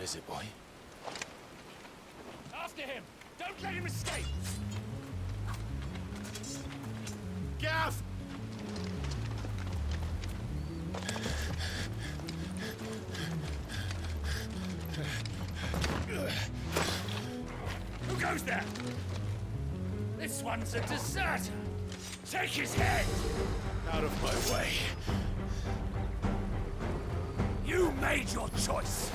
What is it, boy? After him! Don't let him escape! Gav! Who goes there? This one's a deserter! Take his head! Out of my way. You made your choice!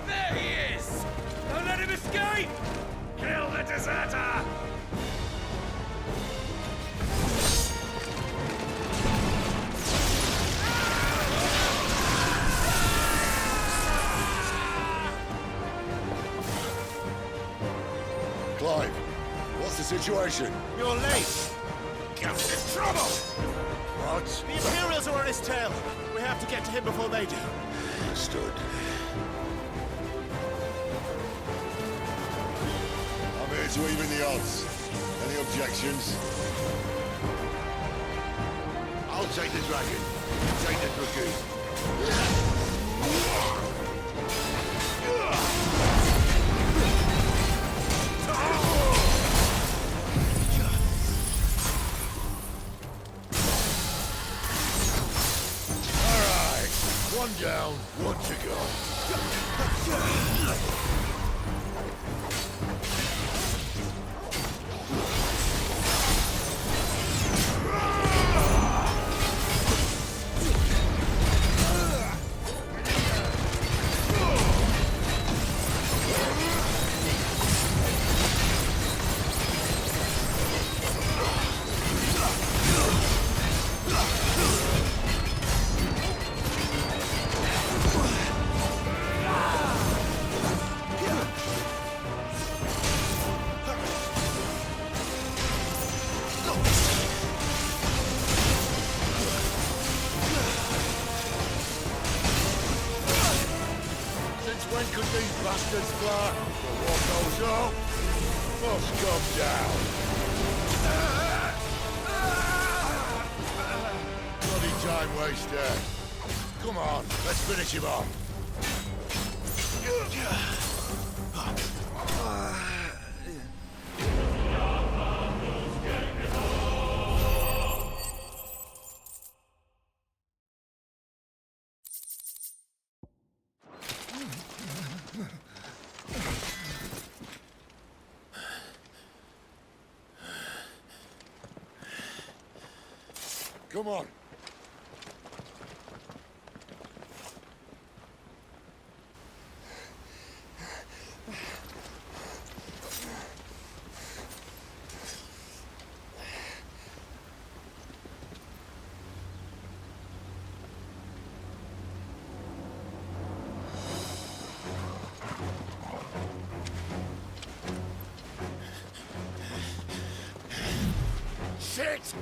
There he is! Don't let him escape! Kill the deserter! Clive, what's the situation? You're late! Gav's in trouble! What? The Imperials are on his tail! We have to get to him before they do. Understood. I'm here to even the odds. Any objections? I'll take the dragon. You take the dragoon. One down, one to go. Since when could these bastards fly? The war goes up, must come down. Bloody time waster. Come on, let's finish him off. Come on. Shit!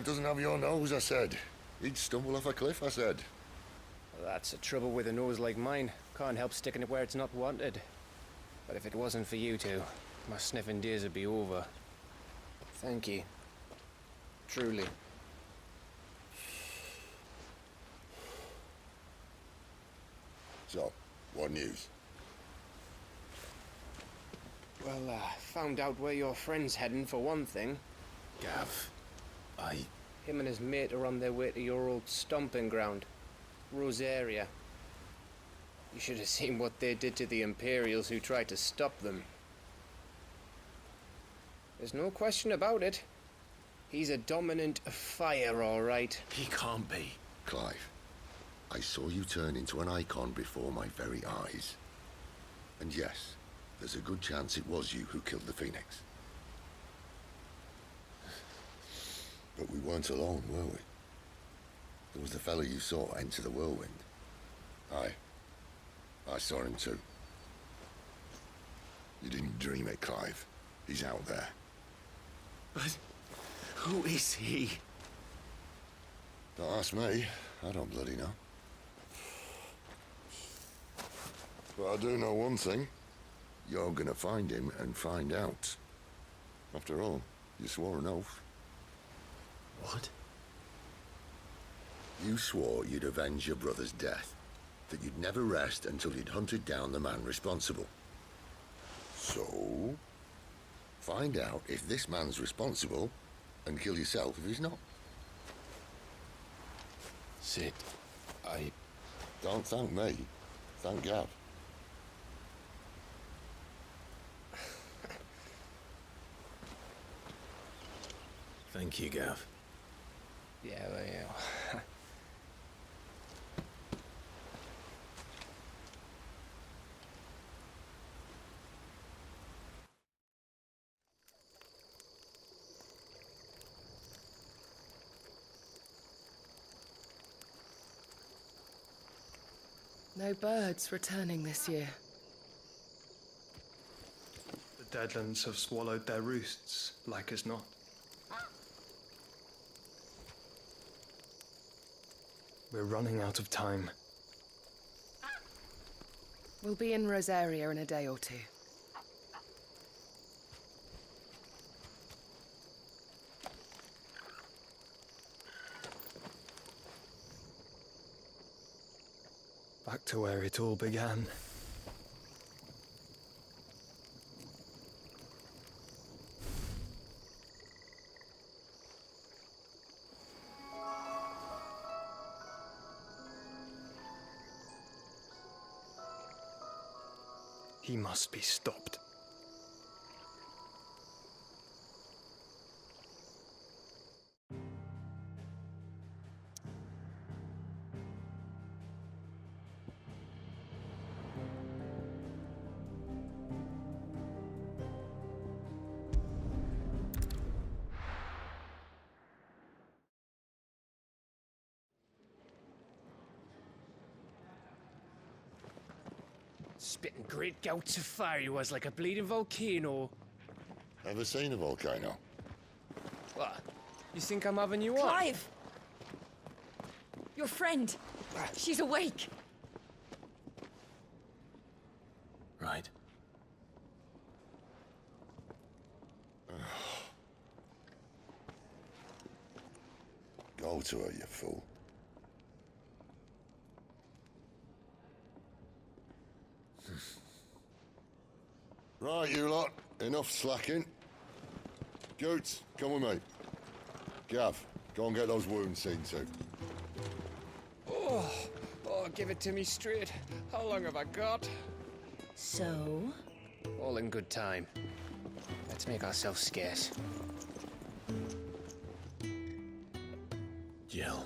Clive doesn't have your nose, I said. He'd stumble off a cliff, I said. Well, that's the trouble with a nose like mine. Can't help sticking it where it's not wanted. But if it wasn't for you two, my sniffing days would be over. Thank you. Truly. So, what news? Well, found out where your friend's heading for one thing. Gav, Him and his mate are on their way to your old stomping ground, Rosaria. You should have seen what they did to the Imperials who tried to stop them. There's no question about it. He's a dominant fire, all right. he can't be. Clive, I saw you turn into an icon before my very eyes. And yes, there's a good chance it was you who killed the Phoenix. But we weren't alone, were we? There was the fellow you saw enter the whirlwind. I saw him too. You didn't dream it, Clive. He's out there. But who is he? Don't ask me. I don't bloody know. But I do know one thing. You're gonna find him and find out. After all, you swore an oath. What? You swore you'd avenge your brother's death. That you'd never rest until you'd hunted down the man responsible. So, find out if this man's responsible and kill yourself if he's not. Sid, Don't thank me. Thank Gav. Thank you, Gav. Yeah, well, yeah. No birds returning this year. The Deadlands have swallowed their roosts, like as not. We're running out of time. We'll be in Rosaria in a day or two. Back to where it all began. He must be stopped. Spitting great gouts of fire he was like a bleeding volcano. Ever seen a volcano? What? You think I'm having you on? Clive! Your friend! She's awake! Right. Go to her, you fool. Right, you lot. Enough slacking. Goots, come with me. Gav, go and get those wounds seen to. Oh, give it to me straight. How long have I got? So? All in good time. Let's make ourselves scarce. Jill.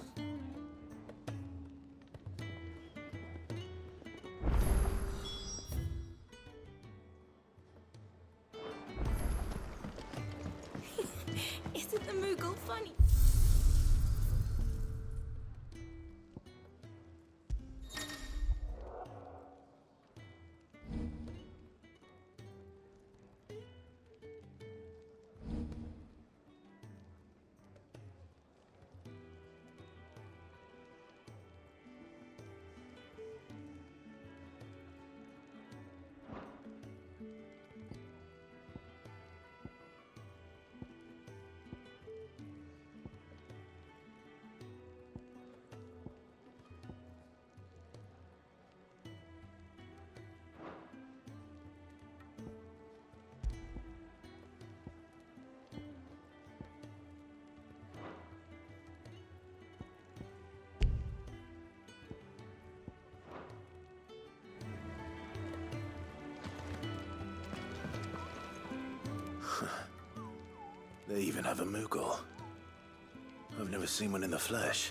Isn't the Moogle funny? They even have a Moogle. I've never seen one in the flesh.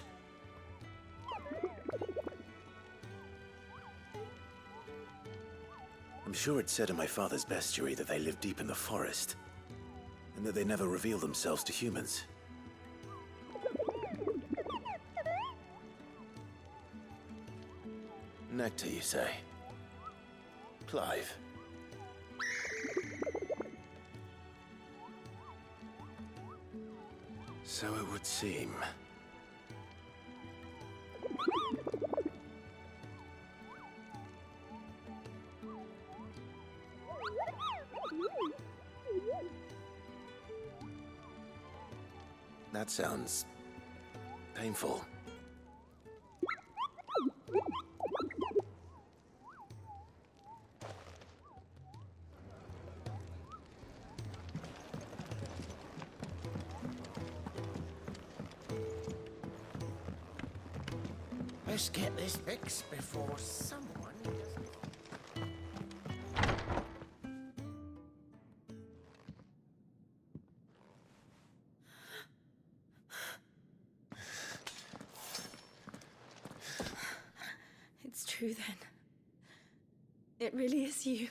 I'm sure it said in my father's bestiary that they live deep in the forest, and that they never reveal themselves to humans. Nectar, you say? Clive. So it would seem. That sounds painful. Let's get this fixed before someone doesn't. It's true then. It really is you.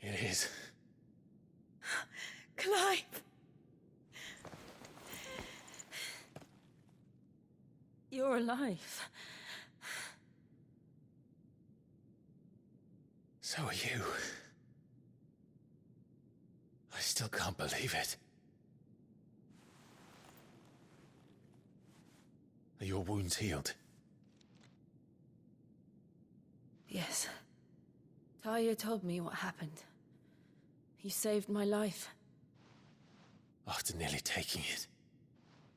It is. Clive! You're alive. So are you. I still can't believe it. Are your wounds healed? Yes. Talia told me what happened. You saved my life. After nearly taking it,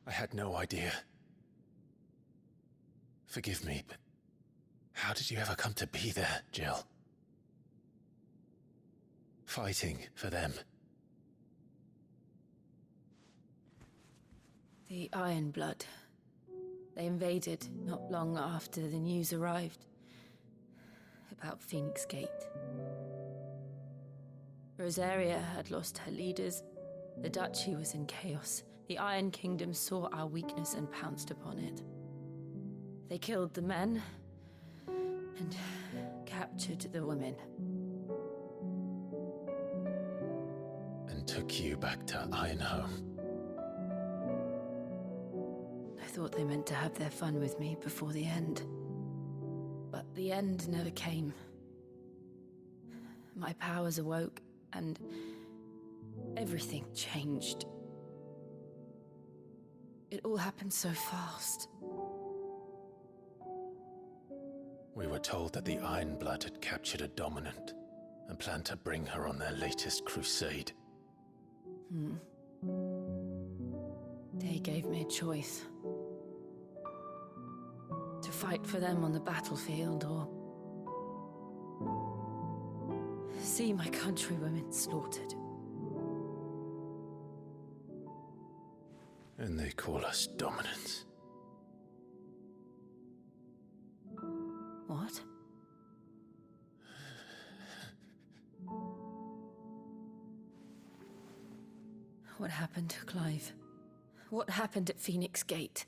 I had no idea. Forgive me, but how did you ever come to be there, Jill? Fighting for them. The Iron Blood. They invaded not long after the news arrived about Phoenix Gate. Rosaria had lost her leaders. The Duchy was in chaos. The Iron Kingdom saw our weakness and pounced upon it. They killed the men and captured the women. And took you back to Ironhome. I thought they meant to have their fun with me before the end. But the end never came. My powers awoke, and everything changed. It all happened so fast. We were told that the Iron Blood had captured a dominant and planned to bring her on their latest crusade. They gave me a choice. To fight for them on the battlefield, or see my countrywomen slaughtered. And they call us dominants. What? What happened to Clive? What happened at Phoenix Gate?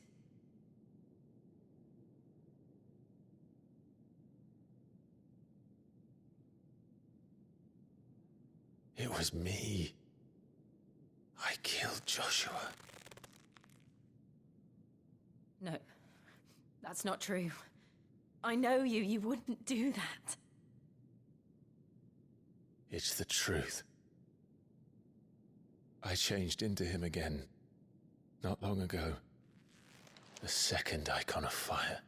It was me. I killed Joshua. No, that's not true. I know you. You wouldn't do that. It's the truth. I changed into him again, not long ago. The second icon of fire.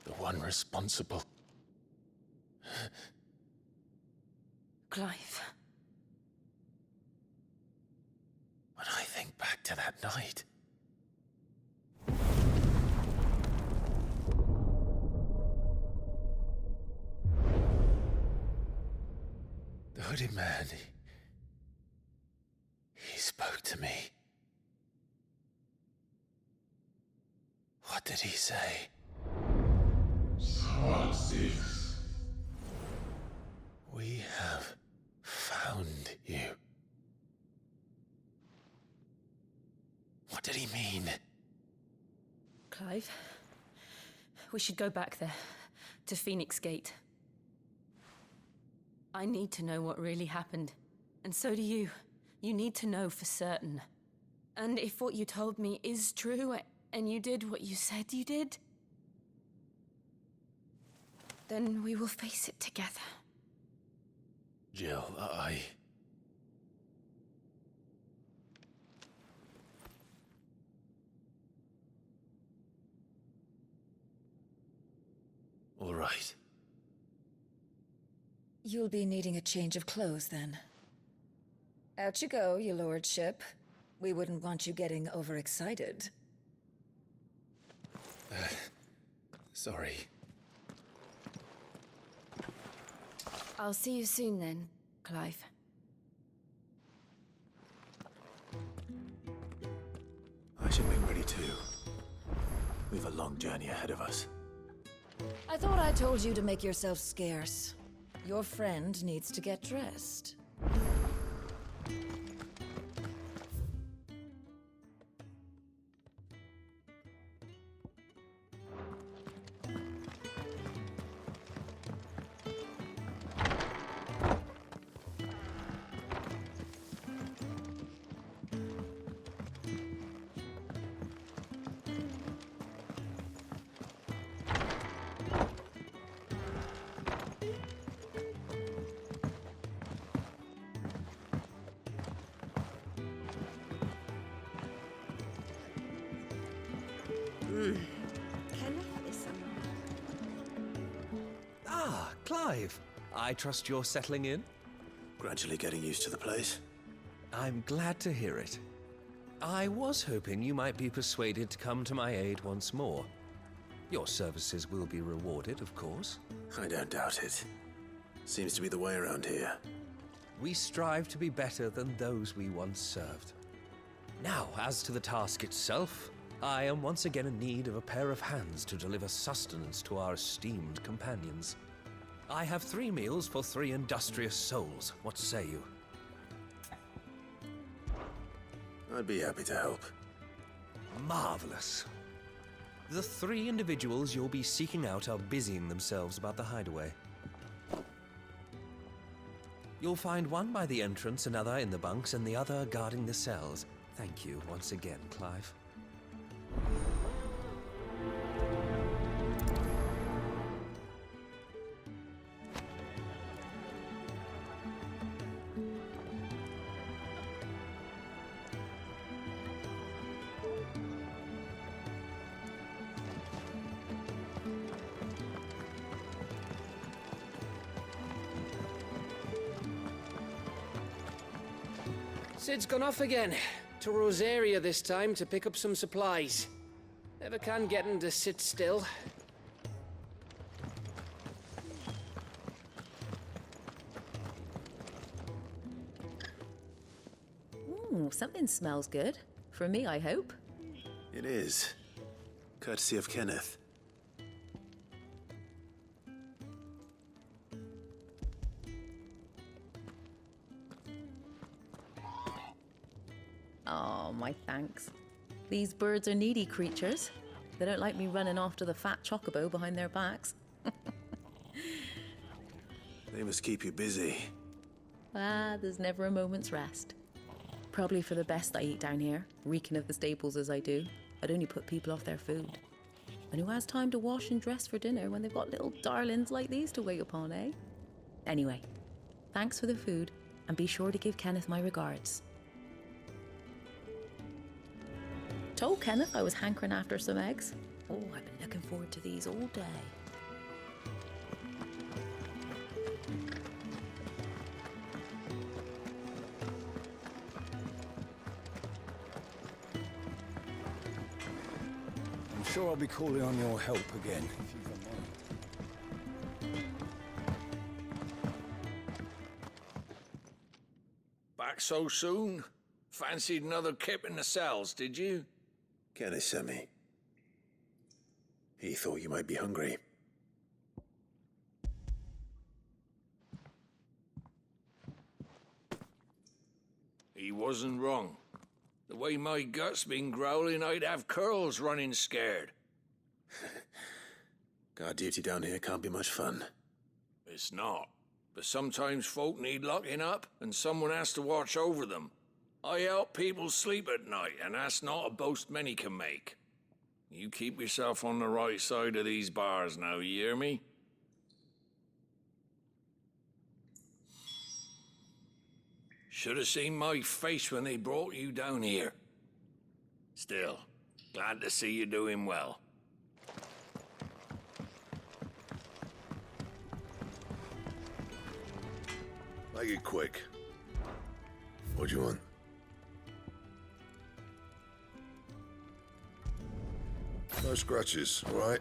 The one responsible. Clive. When I think back to that night... The hooded man, he spoke to me. What did he say? We have found you. What did he mean? Clive, we should go back there, to Phoenix Gate. I need to know what really happened, and so do you. You need to know for certain. And if what you told me is true, and you did what you said you did, then we will face it together. Jill, All right. You'll be needing a change of clothes, then. Out you go, your lordship. We wouldn't want you getting overexcited. Sorry. I'll see you soon then, Clive. I should make ready too. We've a long journey ahead of us. I thought I told you to make yourself scarce. Your friend needs to get dressed. Ah, Clive. I trust you're settling in? Gradually getting used to the place. I'm glad to hear it. I was hoping you might be persuaded to come to my aid once more. Your services will be rewarded, of course. I don't doubt it. Seems to be the way around here. We strive to be better than those we once served. Now, as to the task itself, I am once again in need of a pair of hands to deliver sustenance to our esteemed companions. I have 3 meals for 3 industrious souls. What say you? I'd be happy to help. Marvelous. The 3 individuals you'll be seeking out are busying themselves about the hideaway. You'll find one by the entrance, another in the bunks, and the other guarding the cells. Thank you once again, Clive. Sid's gone off again. To Rosaria this time to pick up some supplies. Never can get him to sit still. Ooh, something smells good. For me, I hope. It is. Courtesy of Kenneth. Oh, my thanks. These birds are needy creatures. They don't like me running off to the fat chocobo behind their backs. They must keep you busy. There's never a moment's rest. Probably for the best I eat down here, reeking of the staples as I do. I'd only put people off their food. And who has time to wash and dress for dinner when they've got little darlings like these to wait upon, eh? Anyway, thanks for the food, and be sure to give Kenneth my regards. Told Kenneth I was hankering after some eggs. Oh, I've been looking forward to these all day. I'm sure I'll be calling on your help again, if you've a mind. Back so soon? Fancied another kip in the cells, did you? Kenneth sent me. He thought you might be hungry. wasn't wrong. The way my gut's been growling, I'd have curls running scared. Guard duty down here can't be much fun. It's not. But sometimes folk need locking up, and someone has to watch over them. I help people sleep at night, and that's not a boast many can make. You keep yourself on the right side of these bars now, you hear me? Should have seen my face when they brought you down here. Still, glad to see you doing well. Make it quick. What do you want? No scratches, all right?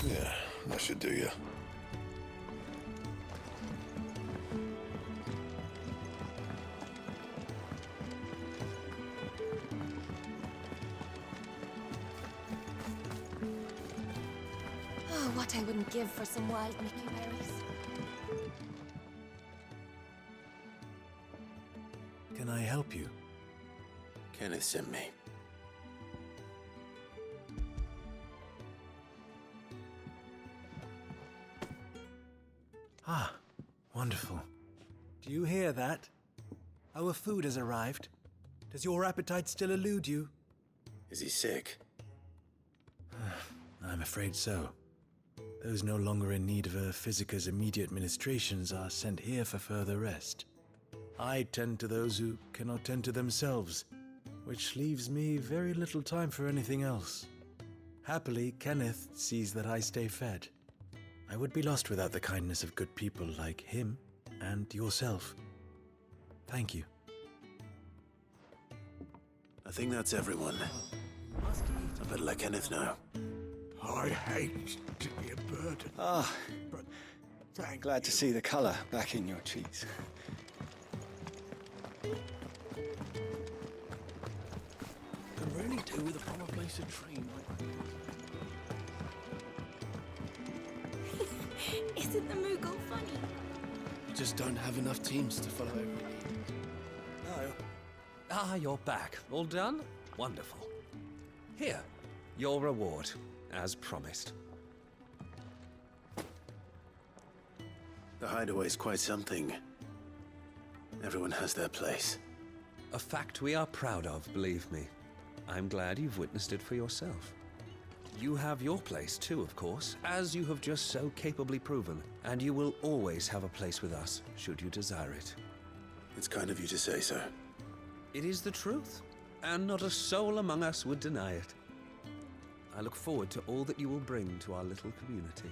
Yeah, that should do you. Oh, what I wouldn't give for some wild Mickey berries. Can I help you? Kenneth sent me. Ah, wonderful. Do you hear that? Our food has arrived. Does your appetite still elude you? Is he sick? I'm afraid so. Those no longer in need of a Physica's immediate ministrations are sent here for further rest. I tend to those who cannot tend to themselves, which leaves me very little time for anything else. Happily, Kenneth sees that I stay fed. I would be lost without the kindness of good people like him and yourself. Thank you. I think that's everyone. I better let Kenneth know. I hate to be a burden. Ah, but thank glad to see the colour back in your cheeks. Could really do with a proper place to train. Isn't the Moogle funny? You just don't have enough teams to follow every lead. No. Ah, you're back. All done? Wonderful. Here, your reward, as promised. The hideaway's quite something. Everyone has their place. A fact we are proud of, believe me. I'm glad you've witnessed it for yourself. You have your place too, of course, as you have just so capably proven, and you will always have a place with us, should you desire it. It's kind of you to say so. It is the truth, and not a soul among us would deny it. I look forward to all that you will bring to our little community.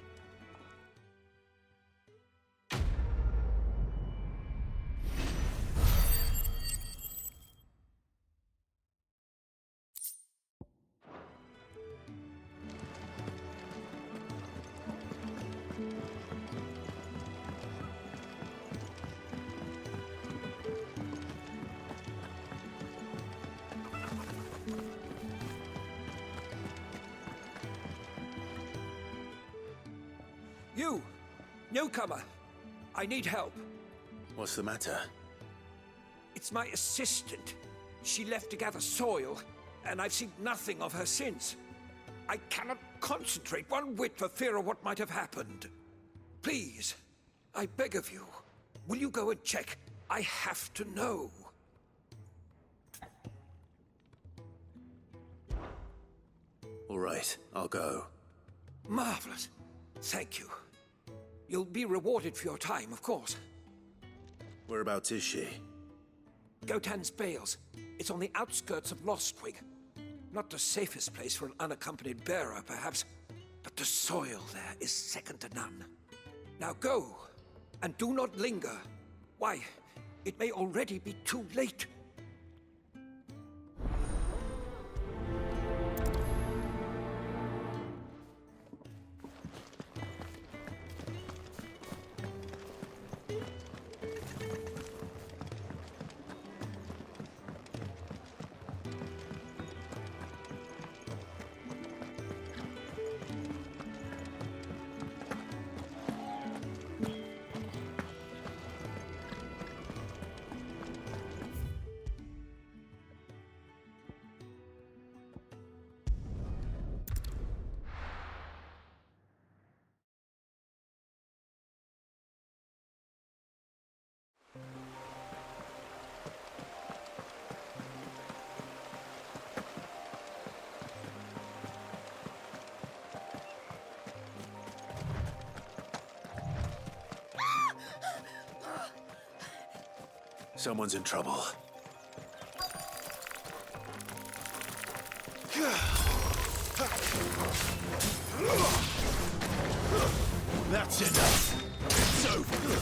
You! Newcomer! I need help. What's the matter? It's my assistant. She left to gather soil, and I've seen nothing of her since. I cannot concentrate one whit for fear of what might have happened. Please, I beg of you, will you go and check? I have to know. All right, I'll go. Marvelous. Thank you. You'll be rewarded for your time, of course. Whereabouts is she? Gotan's Bales. It's on the outskirts of Lostwig. Not the safest place for an unaccompanied bearer, perhaps, but the soil there is second to none. Now go, and do not linger. Why, it may already be too late. Someone's in trouble. That's enough. It's over.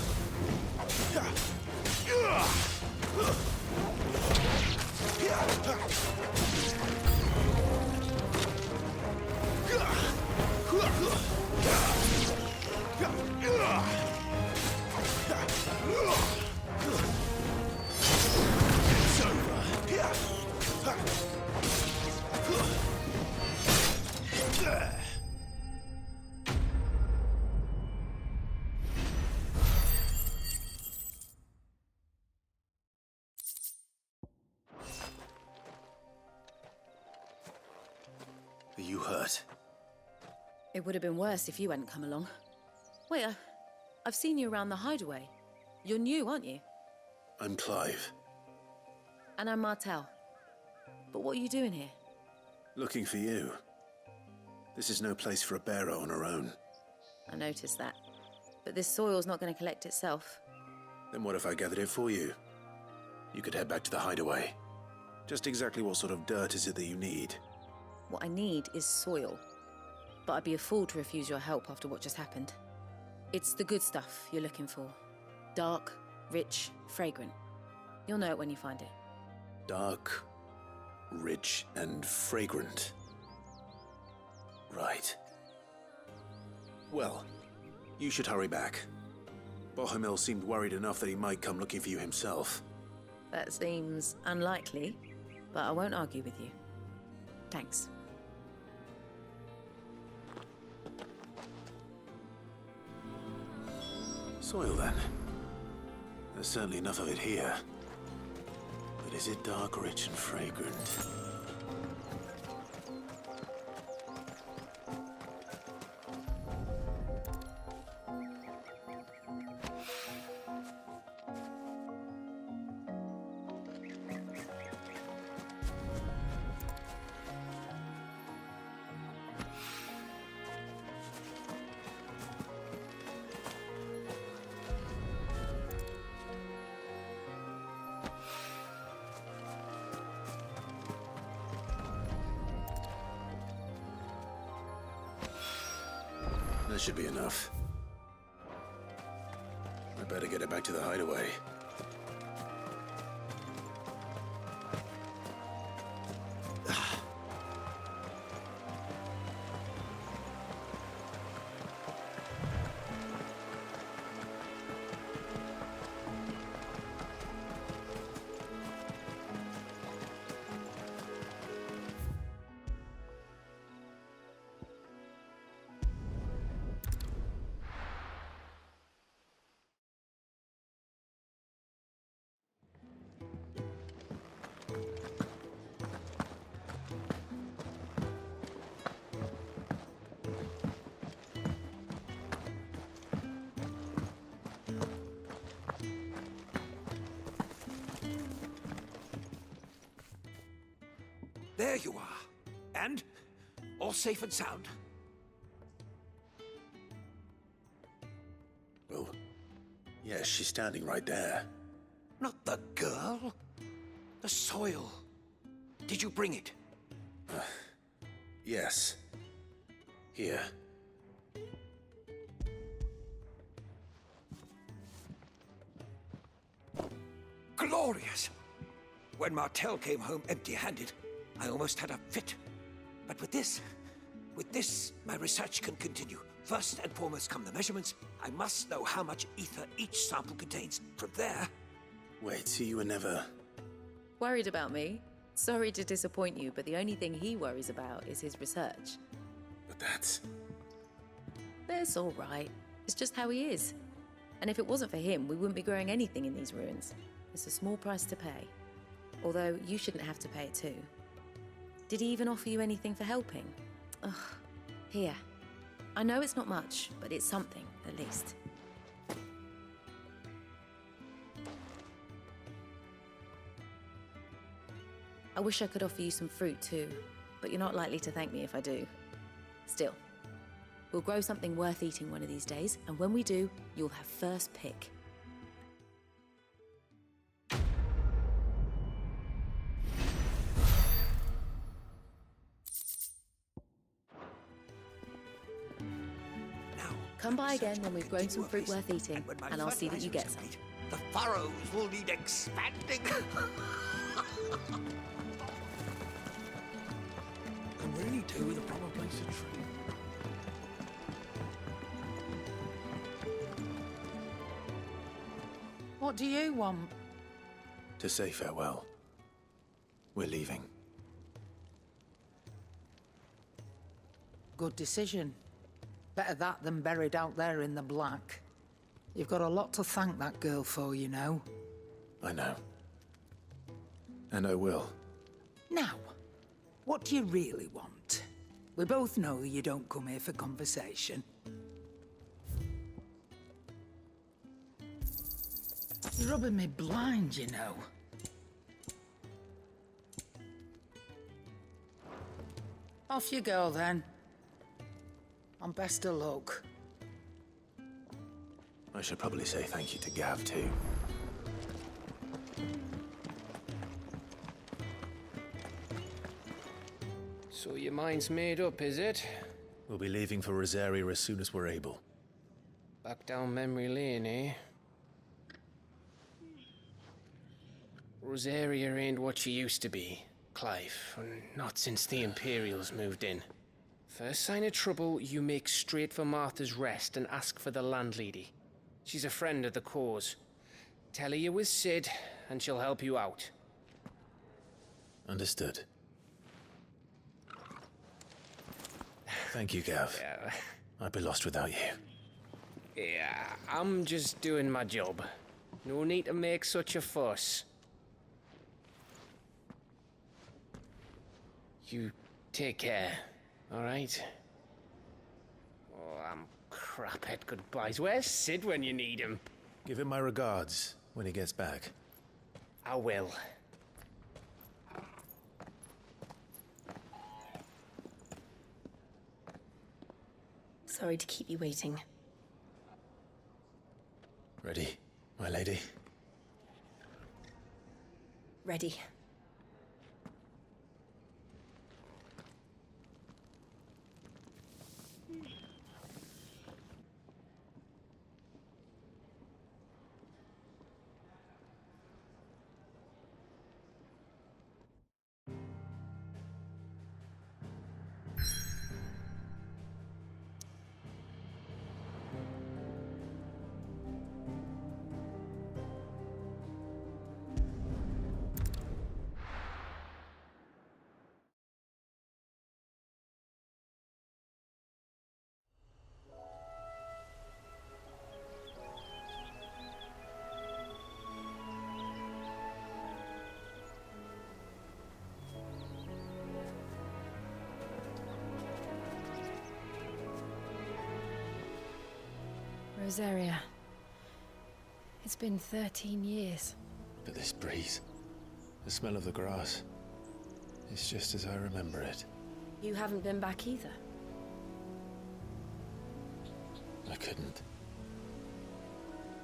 Are you hurt? It would have been worse if you hadn't come along. Wait, I've seen you around the hideaway. You're new, aren't you? I'm Clive. And I'm Martel. But what are you doing here? Looking for you. This is no place for a bearer on her own. I noticed that. But this soil's not going to collect itself. Then what if I gathered it for you? You could head back to the hideaway. Just exactly what sort of dirt is it that you need? What I need is soil. But I'd be a fool to refuse your help after what just happened. It's the good stuff you're looking for. Dark, rich, fragrant. You'll know it when you find it. Dark, rich, and fragrant. Right. Well, you should hurry back. Bohemil seemed worried enough that he might come looking for you himself. That seems unlikely, but I won't argue with you. Thanks. Soil, then. There's certainly enough of it here. But is it dark, rich, and fragrant? That should be enough. I better get it back to the hideaway. There you are. And all safe and sound. Well, yes, she's standing right there. Not the girl. The soil. Did you bring it? Yes. Here. Glorious! When Martel came home empty-handed, I almost had a fit. But with this, my research can continue. First and foremost come the measurements. I must know how much ether each sample contains. From there... Wait, so you were never... Worried about me? Sorry to disappoint you, but the only thing he worries about is his research. But that's... That's all right. It's just how he is. And if it wasn't for him, we wouldn't be growing anything in these ruins. It's a small price to pay. Although, you shouldn't have to pay it too. Did he even offer you anything for helping? Ugh. Here. I know it's not much, but it's something, at least. I wish I could offer you some fruit too, but you're not likely to thank me if I do. Still, we'll grow something worth eating one of these days, and when we do, you'll have first pick. Come by again when we've grown some fruit worth eating, and I'll see that you get some. The furrows will need expanding. Can really do with a proper place to train. What do you want? To say farewell. We're leaving. Good decision. Better that than buried out there in the black. You've got a lot to thank that girl for, you know. I know. And I will. Now, what do you really want? We both know you don't come here for conversation. You're rubbing me blind, you know. Off you go, then. And best of luck. I should probably say thank you to Gav, too. So your mind's made up, is it? We'll be leaving for Rosaria as soon as we're able. Back down memory lane, eh? Rosaria ain't what she used to be, Clive. Not since the Imperials moved in. First sign of trouble, you make straight for Martha's Rest and ask for the landlady. She's a friend of the cause. Tell her you're with Sid, and she'll help you out. Understood. Thank you, Gav. Yeah. I'd be lost without you. Yeah, I'm just doing my job. No need to make such a fuss. You take care, all right? Oh, I'm crap at goodbyes. Where's Sid when you need him? Give him my regards when he gets back. I will. Sorry to keep you waiting. Ready, my lady? Ready. Rosaria. It's been 13 years. But this breeze, the smell of the grass, it's just as I remember it. You haven't been back either. I couldn't.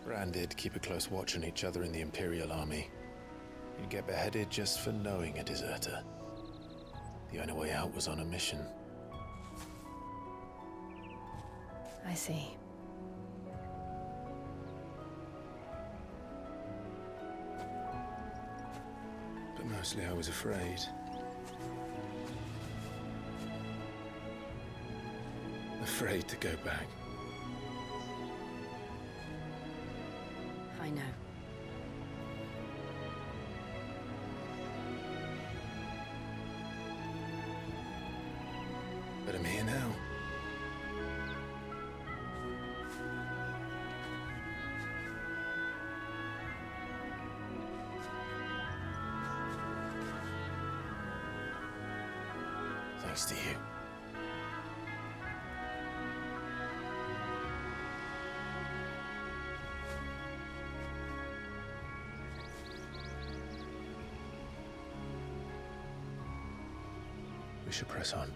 Bran did keep a close watch on each other in the Imperial Army. You'd get beheaded just for knowing a deserter. The only way out was on a mission. I see. But mostly I was afraid. Afraid to go back. I know. But I'm here now. Thanks to you. We should press on.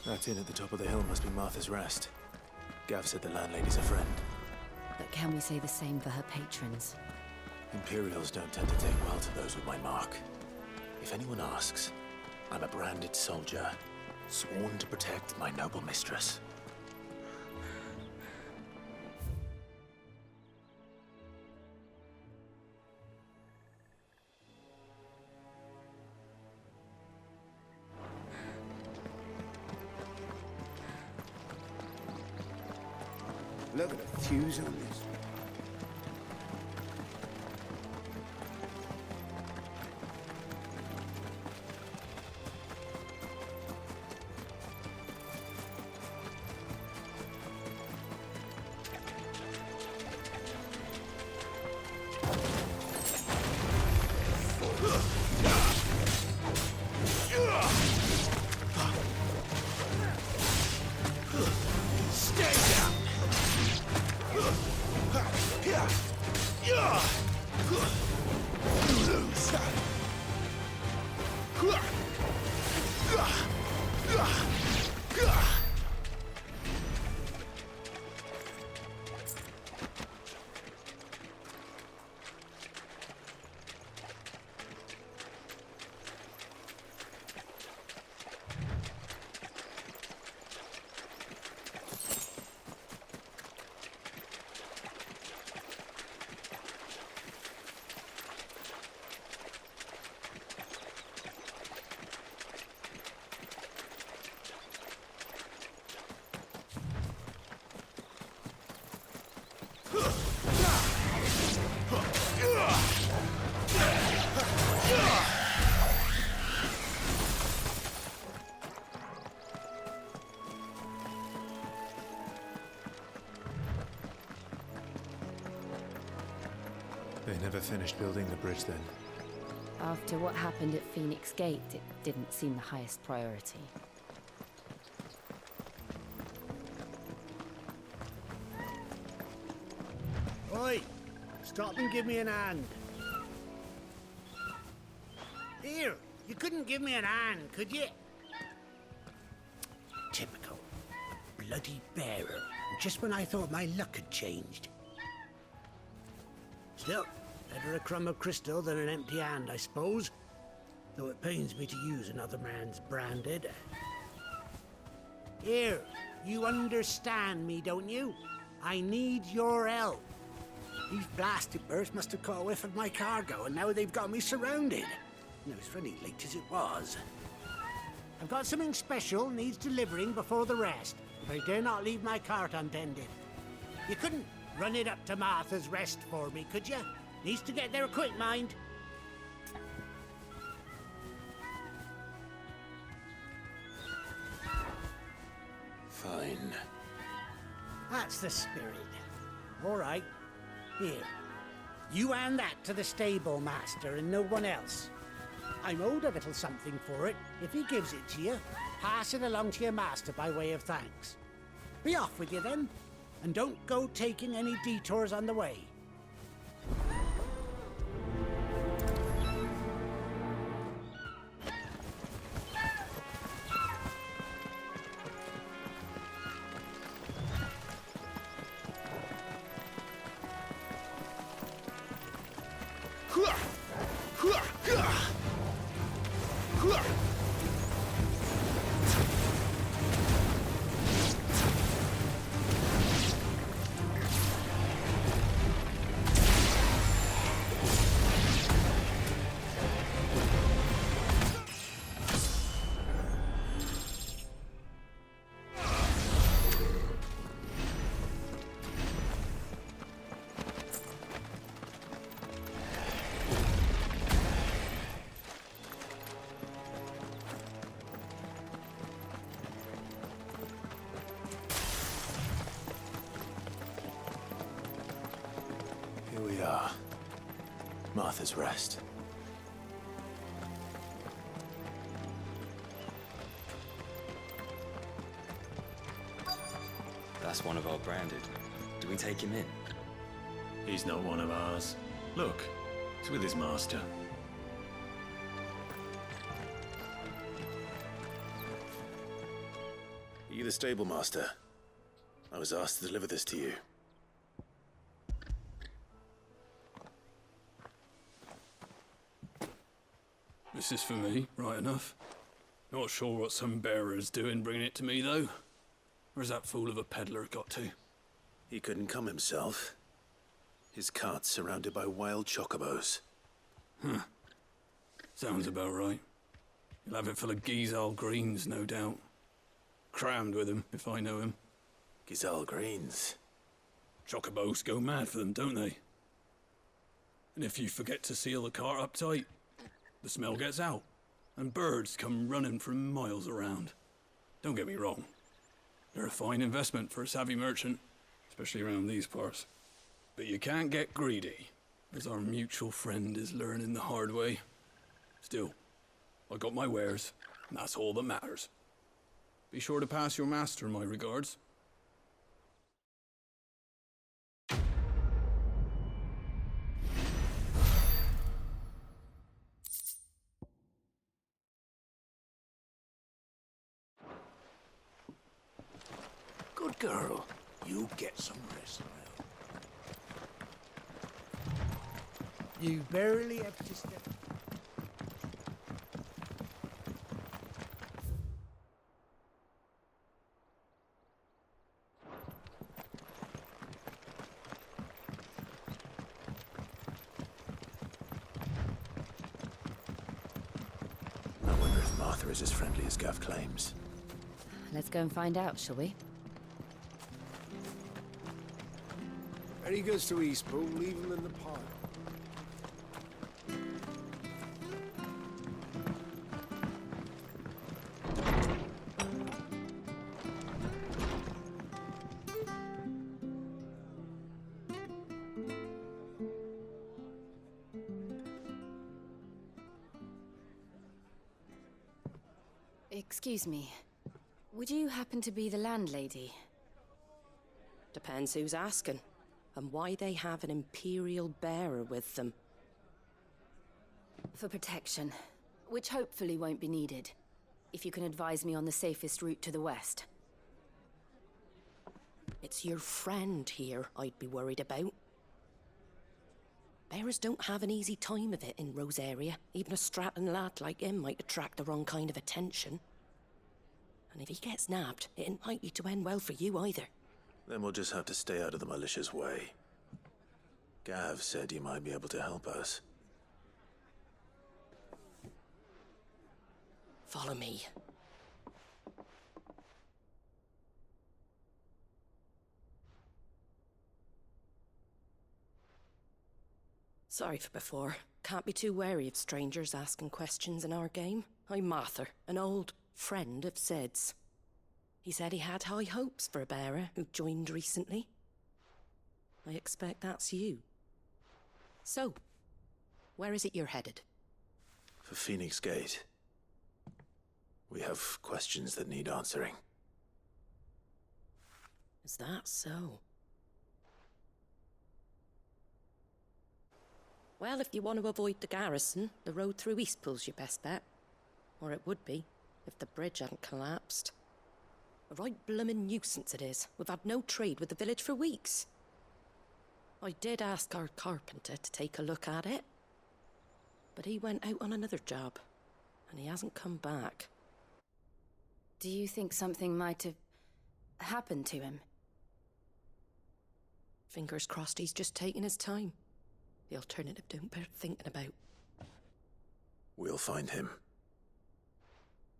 That inn at the top of the hill must be Martha's Rest. Gav said the landlady's a friend. But can we say the same for her patrons? Imperials don't tend to take well to those with my mark. If anyone asks, I'm a branded soldier, sworn to protect my noble mistress. Look at the fuse on this. They never finished building the bridge then. After what happened at Phoenix Gate, it didn't seem the highest priority. Oi! Stop and give me an hand. Here, you couldn't give me an hand, could you? Typical. A bloody bearer. Just when I thought my luck had changed. Still, better a crumb of crystal than an empty hand, I suppose. Though it pains me to use another man's branded. Here, you understand me, don't you? I need your help. These blasted birds must have caught a whiff of my cargo, and now they've got me surrounded. And it was funny late as it was. I've got something special needs delivering before the rest, but I dare not leave my cart untended. You couldn't run it up to Martha's Rest for me, could you? Needs to get there quick, mind. Fine. That's the spirit. All right. Here. You hand that to the stable master and no one else. I'm owed a little something for it. If he gives it to you, pass it along to your master by way of thanks. Be off with you then, and don't go taking any detours on the way. Here we are. Martha's Rest. That's one of our branded. Do we take him in? He's not one of ours. Look, he's with his master. Are you the stable master? I was asked to deliver this to you. This is for me, right enough. Not sure what some bearer's doing bringing it to me, though. Where's that fool of a peddler got to? He couldn't come himself. His cart's surrounded by wild chocobos. Huh. Sounds about right. He'll have it full of Gizal greens, no doubt. Crammed with him, if I know him. Gizal greens? Chocobos go mad for them, don't they? And if you forget to seal the cart up tight, the smell gets out, and birds come running from miles around. Don't get me wrong. They're a fine investment for a savvy merchant, especially around these parts. But you can't get greedy, as our mutual friend is learning the hard way. Still, I got my wares, and that's all that matters. Be sure to pass your master my regards. Good girl. You get some rest now. You barely have to step. I wonder if Martha is as friendly as Gav claims. Let's go and find out, shall we? Eddie goes to Eastpool, leave him in the pile. Excuse me. Would you happen to be the landlady? Depends who's asking, and why they have an Imperial bearer with them. For protection, which hopefully won't be needed. If you can advise me on the safest route to the west. It's your friend here I'd be worried about. Bearers don't have an easy time of it in Rosaria. Even a Stratton lad like him might attract the wrong kind of attention. And if he gets nabbed, it ain't likely to end well for you either. Then we'll just have to stay out of the malicious way. Gav said you might be able to help us. Follow me. Sorry for before. Can't be too wary of strangers asking questions in our game. I'm Martha, an old friend of Sid's. He said he had high hopes for a bearer who joined recently. I expect that's you. So, where is it you're headed? For Phoenix Gate. We have questions that need answering. Is that so? Well, if you want to avoid the garrison, the road through Eastpool's your best bet. Or it would be, if the bridge hadn't collapsed. A right bloomin' nuisance it is. We've had no trade with the village for weeks. I did ask our carpenter to take a look at it. But he went out on another job, and he hasn't come back. Do you think something might have happened to him? Fingers crossed he's just taking his time. The alternative don't bear thinking about. We'll find him.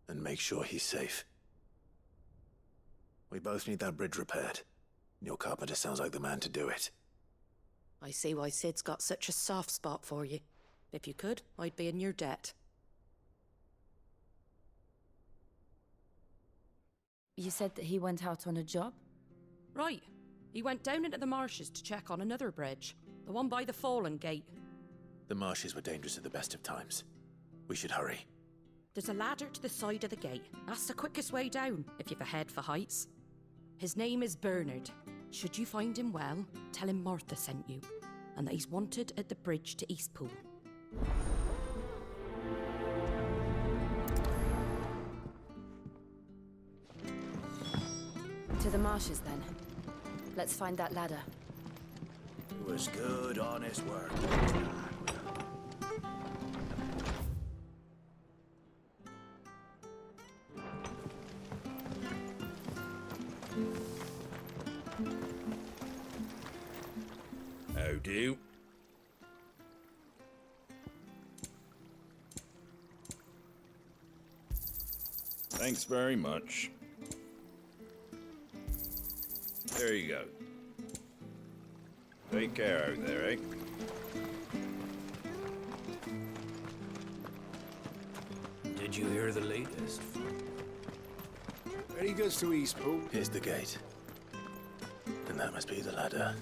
And make sure he's safe. We both need that bridge repaired. Your carpenter sounds like the man to do it. I see why Sid's got such a soft spot for you. If you could, I'd be in your debt. You said that he went out on a job? Right. He went down into the marshes to check on another bridge. The one by the Fallen Gate. The marshes were dangerous at the best of times. We should hurry. There's a ladder to the side of the gate. That's the quickest way down, if you've a head for heights. His name is Bernard. Should you find him well, tell him Martha sent you, and that he's wanted at the bridge to Eastpool. To the marshes, then. Let's find that ladder. It was good, honest work. Thanks very much. There you go. Take care out there, eh? Did you hear the latest? Ready goes to Eastpool. Here's the gate. And that must be the ladder.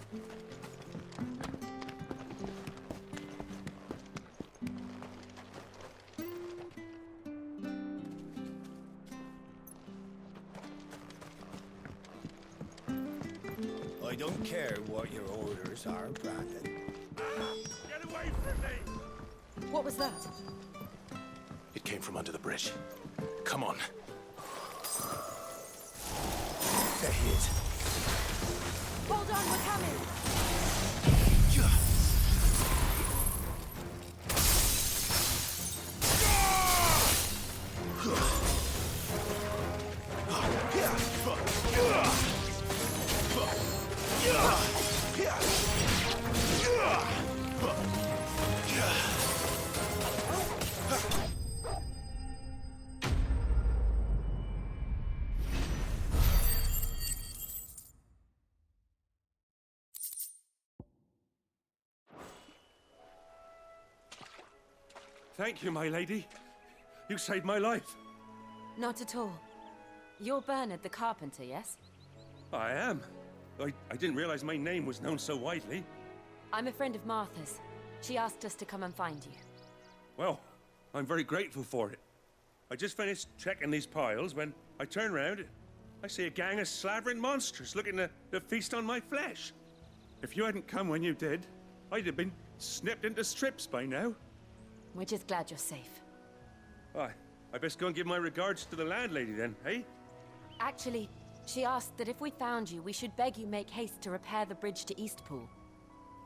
I don't care what your orders are, Brandon. Get away from me! What was that? It came from under the bridge. Come on. There he is. Hold on, we're coming! Thank you, my lady. You saved my life. Not at all. You're Bernard the carpenter, yes? I am. I didn't realize my name was known so widely. I'm a friend of Martha's. She asked us to come and find you. Well, I'm very grateful for it. I just finished checking these piles when I turn around. I see a gang of slavering monsters looking to feast on my flesh. If you hadn't come when you did, I'd have been snipped into strips by now. We're just glad you're safe. I best go and give my regards to the landlady then, eh? Actually, she asked that if we found you, we should beg you make haste to repair the bridge to Eastpool.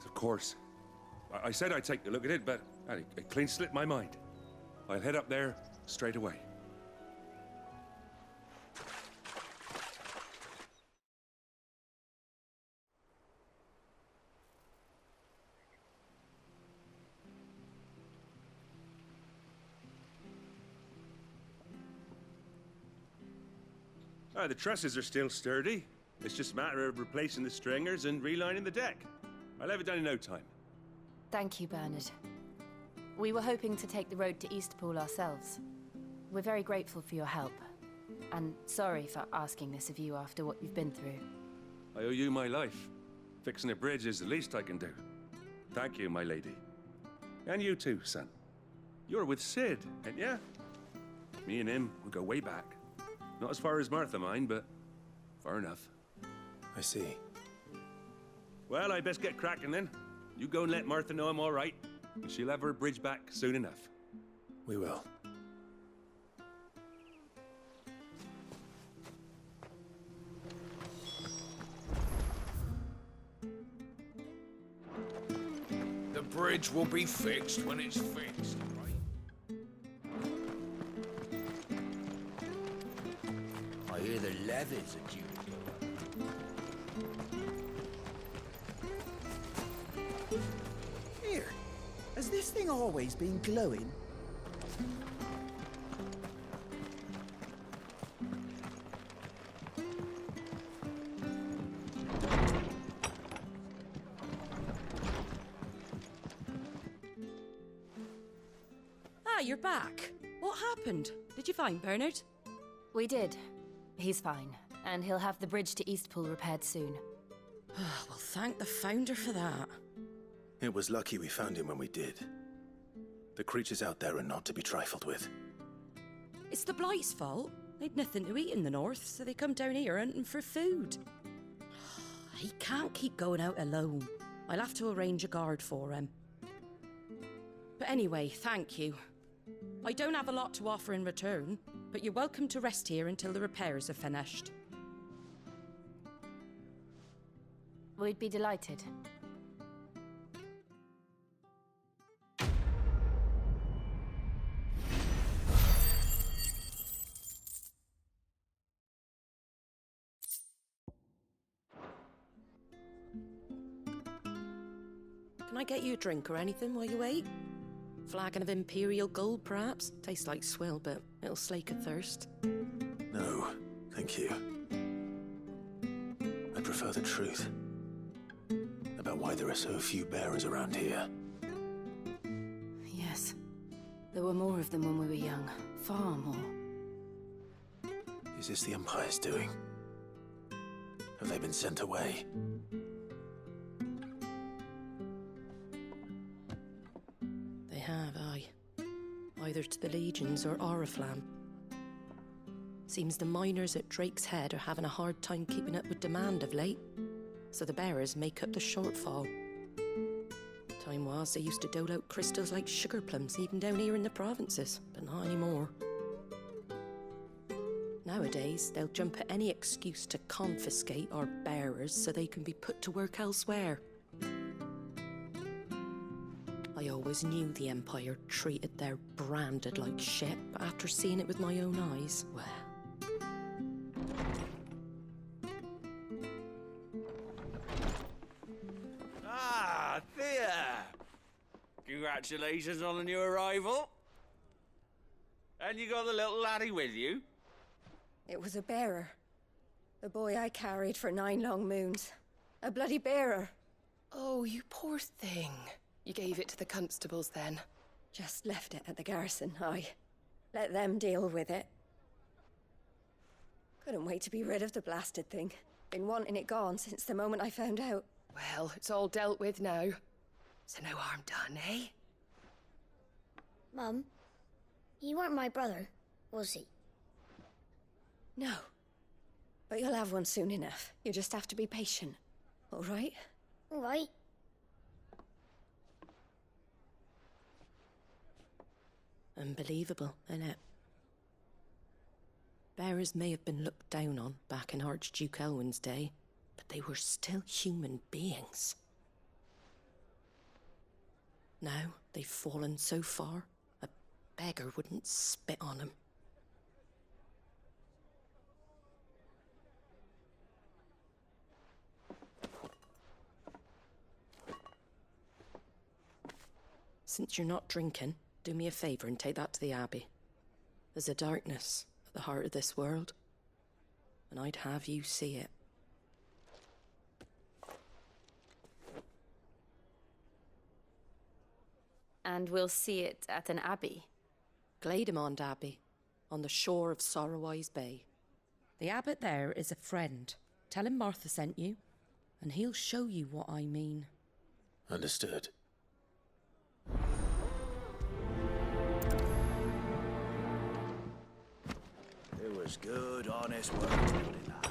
Of course. I said I'd take a look at it, but it clean slipped my mind. I'll head up there straight away. The trusses are still sturdy. It's just a matter of replacing the stringers and relining the deck. I'll have it done in no time. Thank you, Bernard. We were hoping to take the road to Eastpool ourselves. We're very grateful for your help. And sorry for asking this of you after what you've been through. I owe you my life. Fixing a bridge is the least I can do. Thank you, my lady. And you too, son. You're with Sid, ain't ya? Me and him, we go way back. Not as far as Martha, mind, but far enough. I see. Well, I best get cracking then. You go and let Martha know I'm all right, and she'll have her bridge back soon enough. We will. The bridge will be fixed when it's fixed, right? I hear the levies are due to go up. Here, has this thing always been glowing? Ah, you're back. What happened? Did you find Bernard? We did. He's fine, and he'll have the bridge to Eastpool repaired soon. Well, thank the Founder for that. It was lucky we found him when we did. The creatures out there are not to be trifled with. It's the Blight's fault. They'd nothing to eat in the north, so they come down here hunting for food. He can't keep going out alone. I'll have to arrange a guard for him. But anyway, thank you. I don't have a lot to offer in return, but you're welcome to rest here until the repairs are finished. We'd be delighted. Can I get you a drink or anything while you wait? Flagon of Imperial Gold, perhaps? Tastes like swill, but it'll slake a thirst. No, thank you. I prefer the truth. About why there are so few bearers around here. Yes. There were more of them when we were young. Far more. Is this the Empire's doing? Have they been sent away? They have, aye. Either to the Legions or Oriflamme. Seems the miners at Drake's Head are having a hard time keeping up with demand of late, so the bearers make up the shortfall. Time was they used to dole out crystals like sugar plums even down here in the provinces, but not anymore. Nowadays, they'll jump at any excuse to confiscate our bearers so they can be put to work elsewhere. I always knew the Empire treated their branded like shit, but after seeing it with my own eyes, well... Ah, Thea! Congratulations on the new arrival. And you got the little laddie with you? It was a bearer. The boy I carried for 9 long moons. A bloody bearer. Oh, you poor thing. You gave it to the constables then? Just left it at the garrison, aye. Let them deal with it. Couldn't wait to be rid of the blasted thing. Been wanting it gone since the moment I found out. Well, it's all dealt with now. So no harm done, eh? Mum, he weren't my brother, was he? No. But you'll have one soon enough. You just have to be patient. All right? All right. Unbelievable, innit? Bearers may have been looked down on back in Archduke Elwin's day, but they were still human beings. Now they've fallen so far, a beggar wouldn't spit on them. Since you're not drinking, do me a favour and take that to the Abbey. There's a darkness at the heart of this world, and I'd have you see it. And we'll see it at an abbey? Glademond Abbey, on the shore of Sorrowwise Bay. The abbot there is a friend. Tell him Martha sent you, and he'll show you what I mean. Understood. It was good, honest work building that.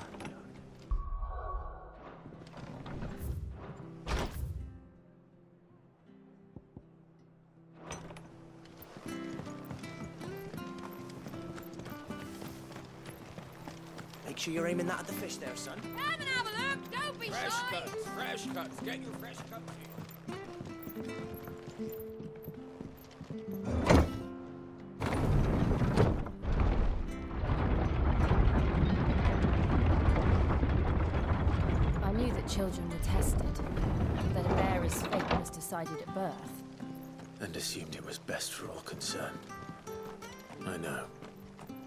Make sure you're aiming that at the fish there, son. Come and have a look! Don't be Fresh shy! cuts, fresh cuts. Get your fresh cuts here. I knew that children were tested, that a bearer's fate was decided at birth. And assumed it was best for all concerned. I know.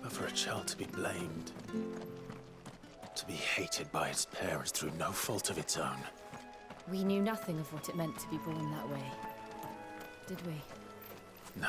But for a child to be blamed, to be hated by its parents through no fault of its own. We knew nothing of what it meant to be born that way, did we? No.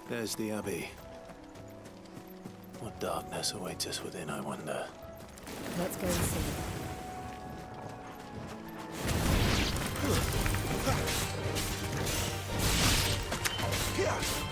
There's the Abbey. What darkness awaits us within, I wonder. Let's go and see. Fire!